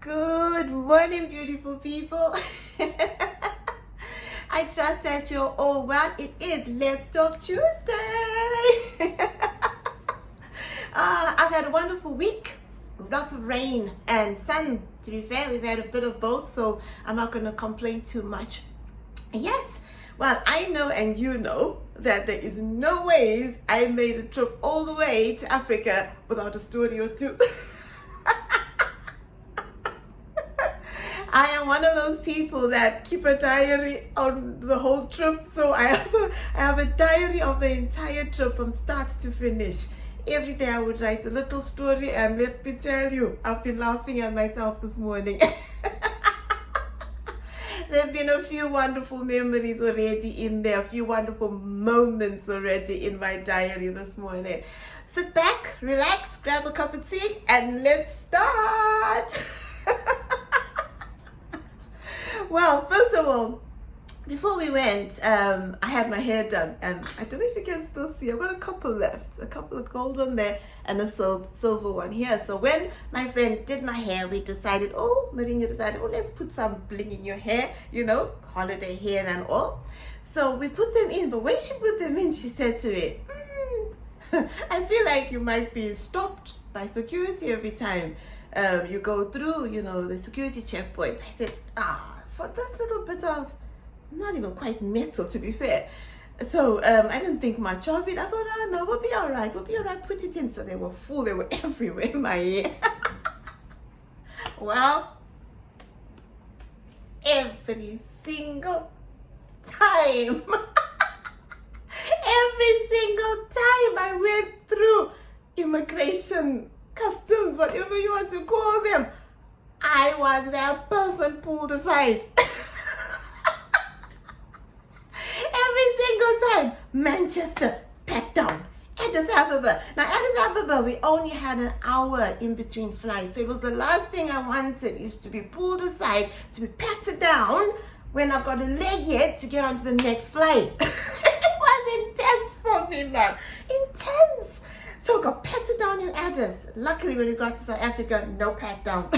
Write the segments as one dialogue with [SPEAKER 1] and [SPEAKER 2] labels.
[SPEAKER 1] Good morning, beautiful people. I trust that you're all well. It is Let's Talk Tuesday. I've had a wonderful week. Lots of rain and sun. To be fair, we've had a bit of both, so I'm not going to complain too much. Yes, well, I know and you know that there is no ways I made a trip all the way to Africa without a story or two. I am one of those people that keep a diary on the whole trip. So I have a diary of the entire trip from start to finish. Every day I would write a little story, and let me tell you, I've been laughing at myself this morning. There have been a few wonderful memories already in there, a few wonderful moments already in my diary this morning. Sit back, relax, grab a cup of tea, and let's start. Well, first of all, before we went, I had my hair done, and I don't know if you can still see, I've got a couple left, a couple of gold one there and a silver one here. So when my friend did my hair, we decided, Marina decided, let's put some bling in your hair, holiday hair and all. So we put them in, but when she put them in, she said to me, I feel like you might be stopped by security every time you go through, the security checkpoint. I said, for this little bit of, not even quite metal to be fair. So I didn't think much of it. I thought, no, we'll be all right, put it in. So they were full, they were everywhere in my ear. Well, every single time, I went through immigration, customs, whatever you want to call them, I was that person pulled aside. Every single time. Manchester, pat down. Addis Ababa. Now, Addis Ababa, we only had an hour in between flights. So it was the last thing I wanted, is to be pulled aside, to be patted down when I've got a leg yet to get onto the next flight. It was intense for me, man. Intense. So I got patted down in Addis. Luckily, when we got to South Africa, no pat down.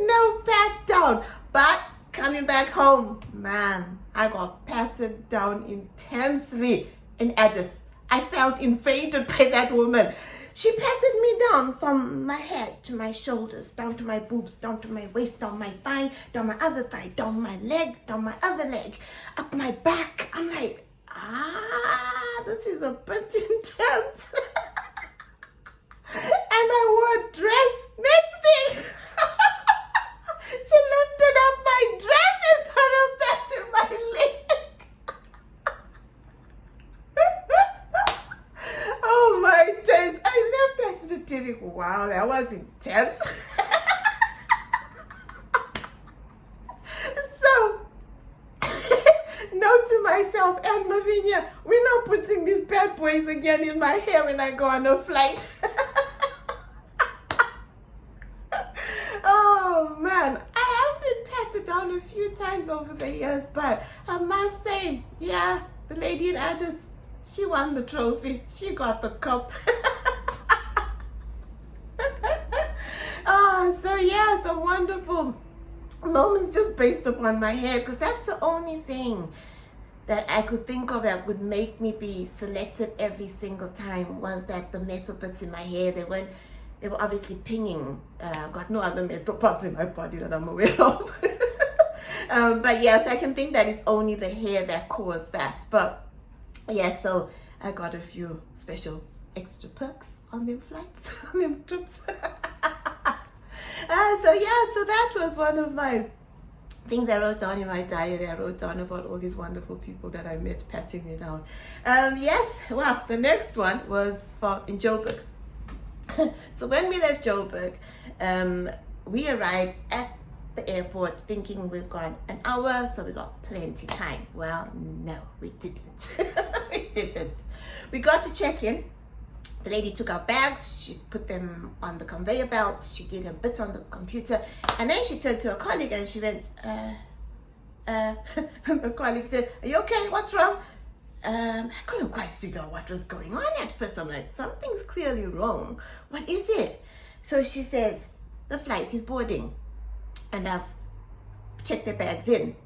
[SPEAKER 1] No pat down. But coming back home, man, I got patted down intensely in Addis. I felt invaded by that woman. She patted me down from my head to my shoulders, down to my boobs, down to my waist, down my thigh, down my other thigh, down my leg, down my other leg, up my back. I'm like, this is a bit intense. And I wore a dress. Next thing, she lifted up my dress and sort of back to my leg. Oh my days. I left that sitting. Wow, that was intense. So, note to myself and Marina, we're not putting these bad boys again in my hair when I go on a flight. Oh man, I have been patted down a few times over the years, but I must say, yeah, the lady in Addis, she won the trophy. She got the cup. So yeah, some wonderful moments just based upon my hair, because that's the only thing that I could think of that would make me be selected every single time, was that the metal bits in my hair, they were obviously pinging. I've got no other metal parts in my body that I'm aware of. But yes, I can think that it's only the hair that caused that. But yeah, so I got a few special extra perks on them flights, on them trips. So that was one of my things I wrote down in my diary. I wrote down about all these wonderful people that I met patting me down. Yes, well, the next one was in Joburg. So when we left Joburg, we arrived at the airport thinking we've got an hour, so we got plenty time. Well, no, we didn't. We didn't. We got to check in. The lady took our bags, she put them on the conveyor belt, she did a bit on the computer, and then she turned to her colleague and she went, the colleague said, "Are you okay? What's wrong?" I couldn't quite figure out what was going on at first. I'm like, something's clearly wrong. What is it? So she says, the flight is boarding. And I've checked the bags in.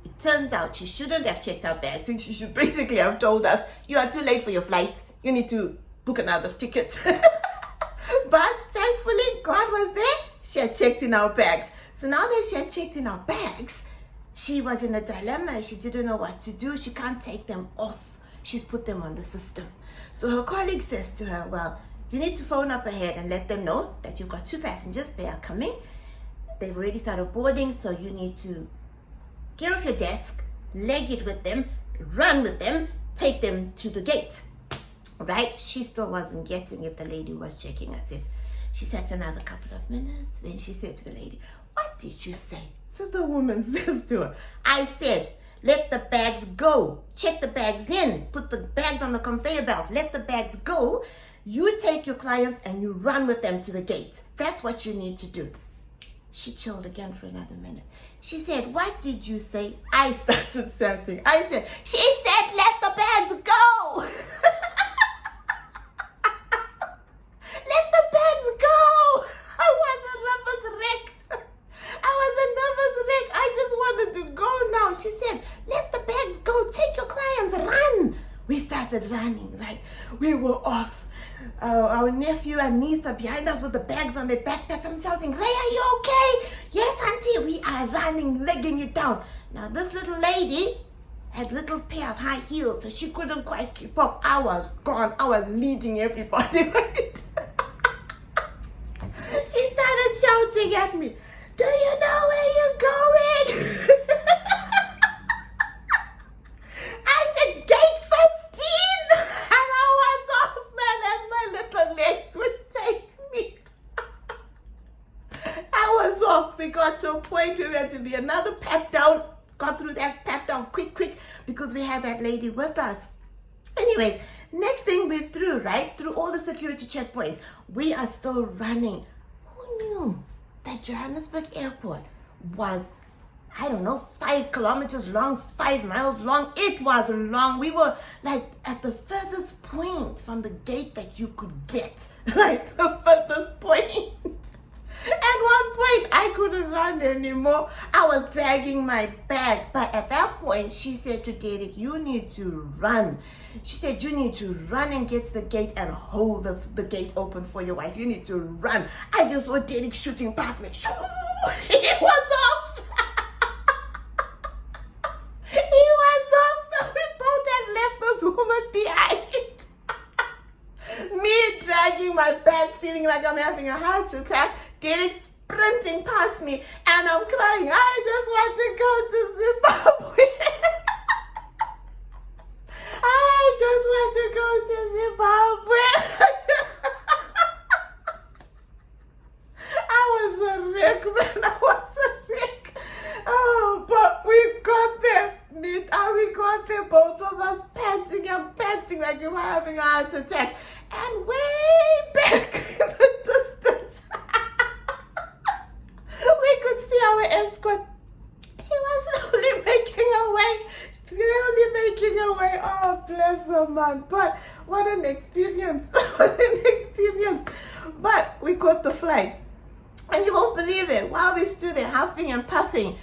[SPEAKER 1] It turns out she shouldn't have checked our bags. She should basically have told us, you are too late for your flight. You need to book another ticket. But thankfully, God was there. She had checked in our bags. So now that she had checked in our bags, she was in a dilemma. She didn't know what to do. She can't take them off. She's put them on the system. So her colleague says to her, well, you need to phone up ahead and let them know that you've got 2 passengers. They are coming. They've already started boarding, so you need to get off your desk, leg it with them, run with them, take them to the gate. Right? She still wasn't getting it. The lady was checking us in. She sat another couple of minutes. Then she said to the lady, what did you say? So the woman says to her, I said, let the bags go. Check the bags in. Put the bags on the conveyor belt. Let the bags go. You take your clients and you run with them to the gate. That's what you need to do. She chilled again for another minute. She said, what did you say? I started shouting. I said, she said, let the bags go. Let the bags go. I was a nervous wreck. I just wanted to go now. She said, let the bags go. Take your clients. Run. We started running, right? We were off. Our nephew and niece are behind us with the bags on their backpacks. I'm shouting, Ray, are you okay? Yes, auntie. We are running, legging it down. Now, this little lady had little pair of high heels, so she couldn't quite keep up. I was gone. I was leading everybody, right? She started shouting at me, do you know where you're going? I said, gate 15. And I was off, man, as my little legs would take me. I was off. We got to a point where we had to be another pat down. Got through that pat down quick, because we had that lady with us. Anyways, next thing we're through, right? Through all the security checkpoints. We are still running. Who knew that Johannesburg Airport was, I don't know, 5 kilometers long, 5 miles long? It was long. We were like at the furthest point from the gate that you could get, right? The furthest point. At one point, I couldn't run anymore. I was dragging my bag. But at that point, she said to Derek, you need to run. She said, you need to run and get to the gate and hold the gate open for your wife. You need to run. I just saw Derek shooting past me. He was off. He was off. So we both had left this woman behind. Me dragging my bag, feeling like I'm having a heart attack. Derek sprinting past me, and I'm crying. I just want to go to Zimbabwe. I just want to go to Zimbabwe. I was a wreck, man. I was a wreck. Oh, but we got there. We got there, both of us panting and panting like we were having a heart attack. And way back in the distance, we could see our escort. She was slowly making her way. Oh, bless her, man. But what an experience. But we caught the flight. And you won't believe it. While we stood there huffing and puffing,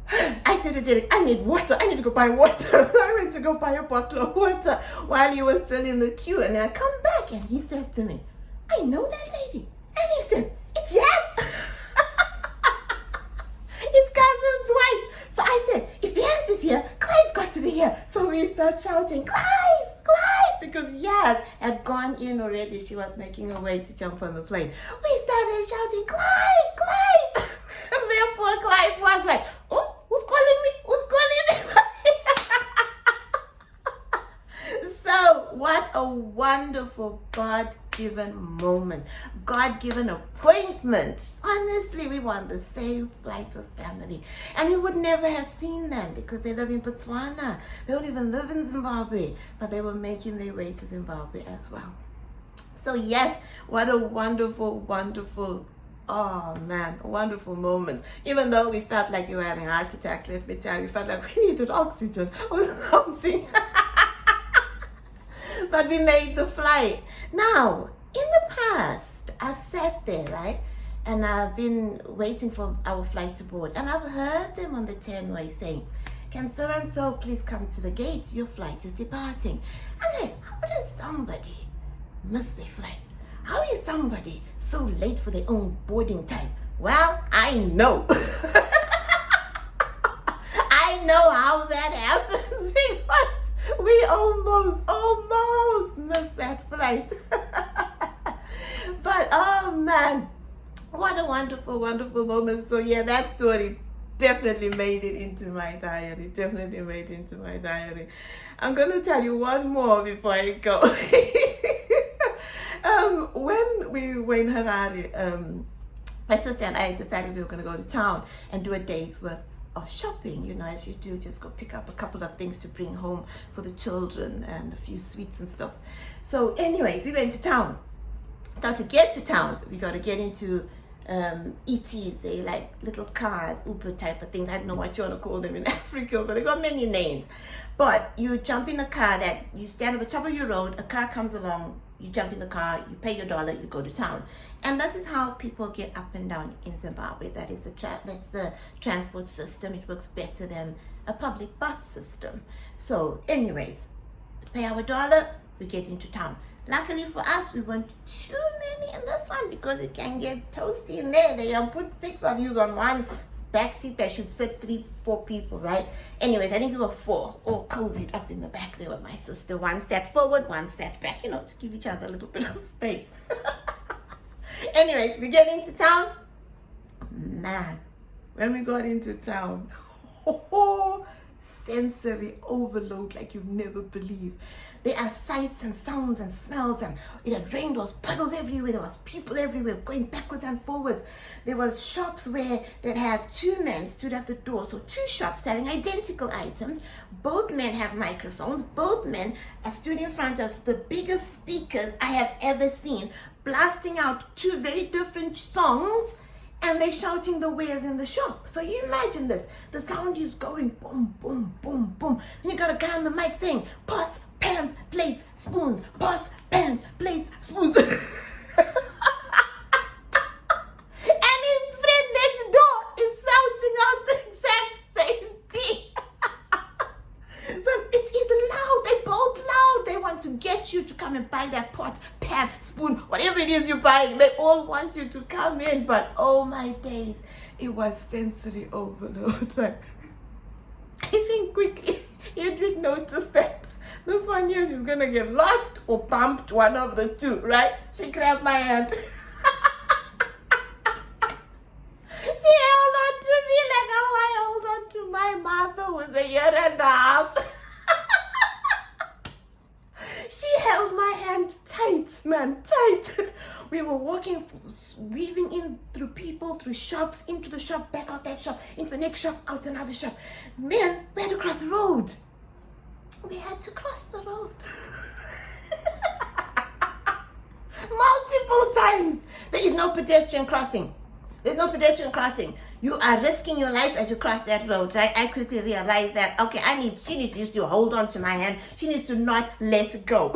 [SPEAKER 1] I said to Derek, I need water. I need to go buy water. I went to go buy a bottle of water while he was still in the queue. And then I come back and he says to me, I know that lady. And he said, it's Yaz. His cousin's wife. So I said, if Yaz is here, Clive's got to be here. So we start shouting, Clive, because Yaz had gone in already. She was making her way to jump on the plane. We started shouting, Clive. And therefore Clive was like, oh, who's calling me? So what a wonderful God-given moment. God-given appointment. Honestly, we were on the same flight with family. And we would never have seen them because they live in Botswana. They don't even live in Zimbabwe. But they were making their way to Zimbabwe as well. So yes, what a wonderful, oh man, a wonderful moment. Even though we felt like we were having heart attacks, let me tell you, we felt like we needed oxygen or something. But we made the flight. Now, in the past, I've I've sat there, right? And I've been waiting for our flight to board. And I've heard them on the 10-way saying, can so-and-so please come to the gate? Your flight is departing. I'm like, how does somebody miss their flight? How is somebody so late for their own boarding time? Well, I know. I know how that happens because we almost missed that flight. But oh man, what a wonderful, wonderful moment. So yeah, that story definitely made it into my diary. Definitely made it into my diary. I'm going to tell you one more before I go. When we were in Harare, my sister and I decided we were going to go to town and do a day's worth of shopping. You know, as you do, just go pick up a couple of things to bring home for the children and a few sweets and stuff. So anyways, we went to town. Now to get to town, we got to get into ETs, they like little cars, Uber type of things. I don't know what you want to call them in Africa, but they got many names. But you jump in a car that you stand at the top of your road, a car comes along, you jump in the car, you pay your dollar, you go to town. And this is how people get up and down in Zimbabwe. That is that's the transport system. It works better than a public bus system. So anyways, we pay our dollar, we get into town. Luckily for us, we weren't too many in this one because it can get toasty in there. They put 6 of you on one back seat that should sit 3-4 people, right? Anyways, I think we were 4, all cozied up in the back there with my sister. One sat forward, one sat back, you know, to give each other a little bit of space. Anyways, we get into town. Man, when we got into town, sensory overload like you've never believed. There are sights and sounds and smells, and it had rained. There was puddles everywhere. There was people everywhere going backwards and forwards. There was shops where they'd have 2 men stood at the door. So 2 shops selling identical items. Both men have microphones. Both men are stood in front of the biggest speakers I have ever seen, blasting out 2 very different songs, and they're shouting the wares in the shop. So you imagine this. The sound is going boom, boom, boom, boom. And you got a guy on the mic saying, pots, pans, plates, spoons, pots, pans, plates, spoons. And his friend next door is shouting out the exact same thing. But it is loud. They're both loud. They want to get you to come and buy that pot, pan, spoon, whatever it is you're buying. They all want you to come in. But oh my days, it was sensory overload. Right? I think quickly Edric noticed that this one here, she's gonna get lost or bumped, one of the 2, right? She grabbed my hand. She held on to me like how I held on to my mother who was 1.5 years. She held my hand tight, man, tight. We were walking, weaving in through people, through shops, into the shop, back out that shop, into the next shop, out another shop. Man, we had to cross the road. We had to cross the road. Multiple times. There is no pedestrian crossing. There's no pedestrian crossing. You are risking your life as you cross that road, right? I quickly realized that, okay, she needs to hold on to my hand. She needs to not let go.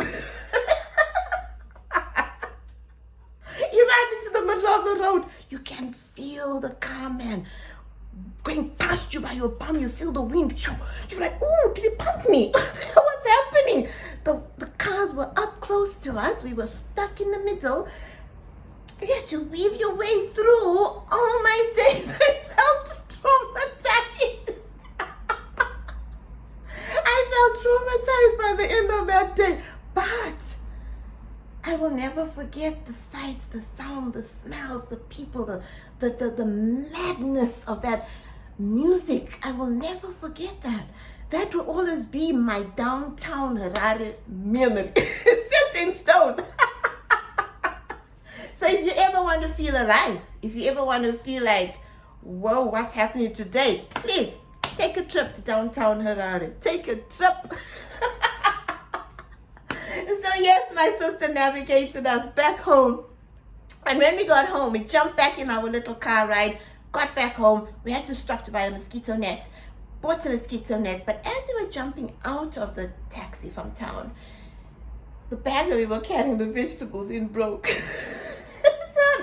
[SPEAKER 1] You run into the middle of the road. You can feel the car, man, going past you by your bum. You feel the wind. You're like, oh, did it bump me? What's happening? The cars were up close to us. We were stuck in the middle. You had to weave your way through. Oh my days, I felt traumatized. I felt traumatized by the end of that day. But I will never forget the sights, the sound, the smells, the people, the madness of that music. I will never forget that. That will always be my downtown Harare memory. Set in stone. So if you ever want to feel alive, if you ever want to feel like, whoa, what's happening today? Please take a trip to downtown Harare. Take a trip. So yes, my sister navigated us back home. And when we got home, we jumped back in our little car ride, got back home. We had to stop to buy a mosquito net. Bought a mosquito net. But as we were jumping out of the taxi from town, the bag that we were carrying the vegetables in broke. So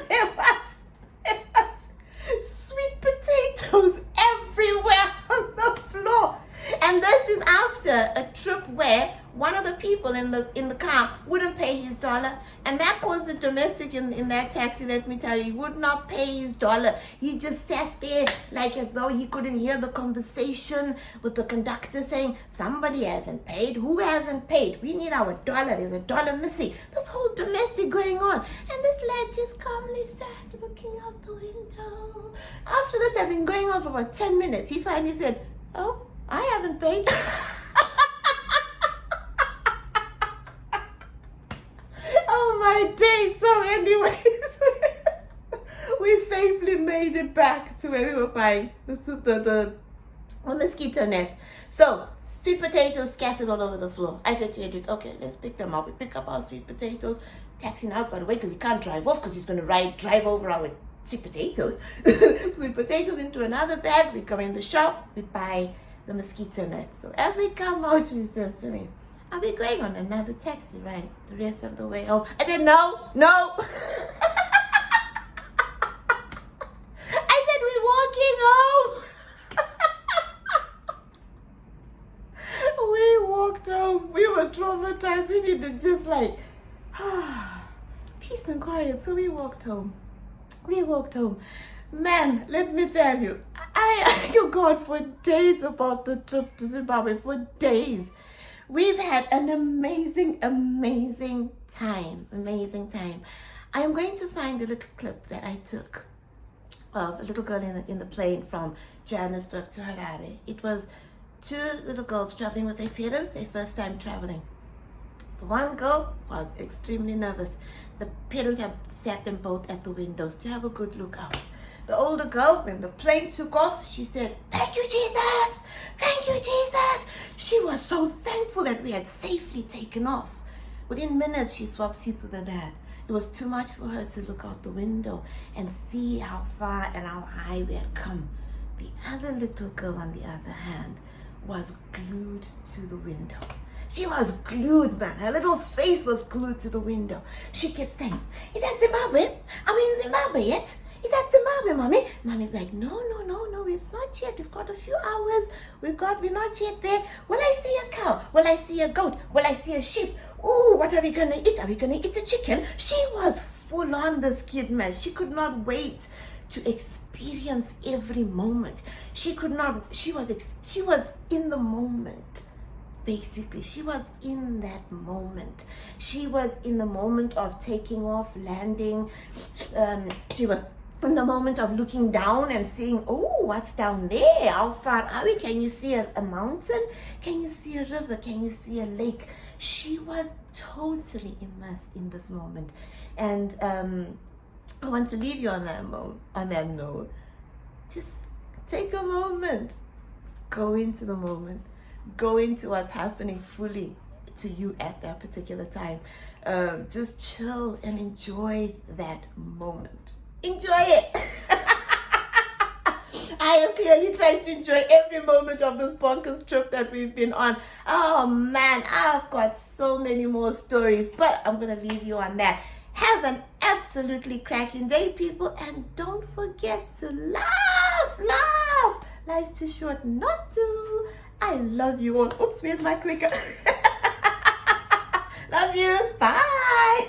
[SPEAKER 1] a trip where one of the people in the car wouldn't pay his dollar, and that caused the domestic in that taxi, let me tell you, he would not pay his dollar. He just sat there like as though he couldn't hear the conversation with the conductor saying, somebody hasn't paid. Who hasn't paid? We need our dollar. There's a dollar missing. This whole domestic going on, and this lad just calmly sat looking out the window. After this had been going on for about 10 minutes, he finally said, oh, I haven't paid. Oh my day. So anyways, we safely made it back to where we were buying the mosquito net. So sweet potatoes scattered all over the floor. I said to Edric, okay, let's pick them up. We pick up our sweet potatoes. Taxi now's got to wait because he can't drive off because he's going to drive over our sweet potatoes. Sweet potatoes into another bag. We go in the shop. We buy the mosquito net. So as we come out, she says to me, are we going on another taxi ride the rest of the way home? I said, no. I said, we're walking home. We walked home. We were traumatized. We needed just like peace and quiet. So we walked home. Man, let me tell you, I thank God for days about the trip to Zimbabwe, for days. We've had an amazing time. I am going to find a little clip that I took of a little girl in the plane from Johannesburg to Harare. It was two little girls traveling with their parents, their first time traveling. The one girl was extremely nervous. The parents have sat them both at the windows to have a good look out. The older girl, when the plane took off, she said, thank you, Jesus. Thank you, Jesus. She was so thankful that we had safely taken off. Within minutes, she swapped seats with her dad. It was too much for her to look out the window and see how far and how high we had come. The other little girl, on the other hand, was glued to the window. She was glued, man. Her little face was glued to the window. She kept saying, is that Zimbabwe? Are we in Zimbabwe yet? Is that Zimbabwe, Mommy? Mommy's like, no, it's not yet. We've got a few hours. We're not yet there. Will I see a cow? Will I see a goat? Will I see a sheep? Oh, what are we going to eat? Are we going to eat a chicken? She was full on, this kid, man. She could not wait to experience every moment. She was in the moment. Basically, she was in that moment. She was in the moment of taking off, landing. She was in the moment of looking down and seeing, oh, what's down there? How far are we? Can you see a mountain? Can you see a river? Can you see a lake? She was totally immersed in this moment. And I want to leave you on that note. Just take a moment. Go into the moment. Go into what's happening fully to you at that particular time. Just chill and enjoy that moment. Enjoy it. I am clearly trying to enjoy every moment of this bonkers trip that we've been on. Oh man, I've got so many more stories, but I'm going to leave you on that. Have an absolutely cracking day, people, and don't forget to laugh. Life's too short not to. I love you all. Oops, where's my clicker? Love you. Bye.